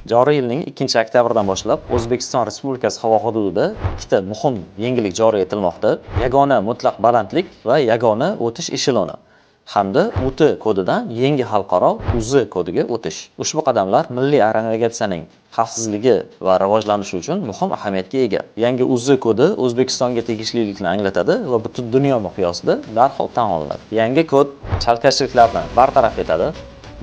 Joriy yilning 2-oktabrdan boshlab O'zbekiston Respublikasi havo hududida ikkita muhim yangilik joriy etilmoqda. Yagona mutlaq balandlik va yagona o'tish esheloni hamda UT kodidan yangi xalqaro UZ kodiga o'tish. Ushbu qadamlar milliy aeronavigatsiyaning xavfsizligi va rivojlanishi uchun muhim ahamiyatga ega. Yangi UZ kodi O'zbekistonga tegishlilikni anglatadi va butun dunyo miqyosida darhol tan olinadi. Yangi kod chalkashliklarni bartaraf etadi,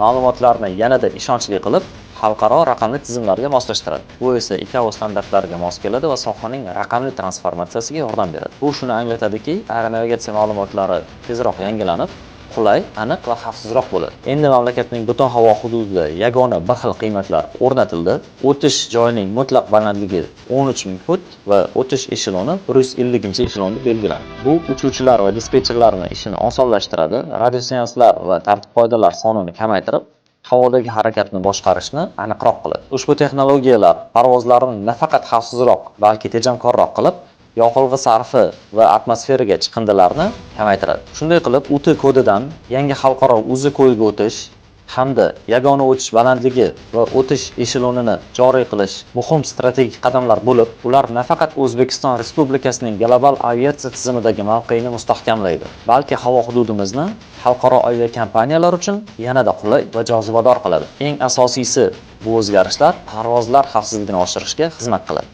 ma'lumotlarni yanada ishonchli qilib, xalqaro raqamli tizimlarga moslashtiradi. Bu esa ICAO standartlariga mos keladi va sohaning raqamli transformatsiyasiga yordam beradi. Bu shuni anglatadiki, aeronavigatsiya ma'lumotlari tezroq yangilanib, qulay, aniq va xavfsizroq bo'ladi. Endi mamlakatning butun havo hududida yagona bir xil qiymatlar o'rnatildi. O'tish joyining mutlaq balandligi 13 000 fut va o'tish esheloni 150-eshelonda belgilandi. Bu uchuvchilar va dispetcherlarning ishini osonlashtiradi, radioseanslar va tartib-qoidalar sonini kamaytirib, havodagi harakatni boshqarishni aniqroq qiladi. Ushbu texnologiyalar parvozlarni nafaqat xavfsizroq, balki tejamkorroq qilib, yoqilg'i sarfi va atmosferaga chiqindilarni kamaytiradi. Shunday qilib, UT kodidan yangi xalqaro UZ kodiga o'tish hamda yagona o'tish balandligi va o'tish eshelonini joriy qilish muhim strategik qadamlar bo'lib, ular nafaqat O'zbekiston Respublikasining global aviatsiya tizimidagi mavqeini mustahkamlaydi, balki havo hududimizni xalqaro aviakompaniyalar uchun yanada qulay va jozibador qiladi. Eng asosiysi, bu o'zgarishlar parvozlar xavfsizligini oshirishga xizmat qiladi.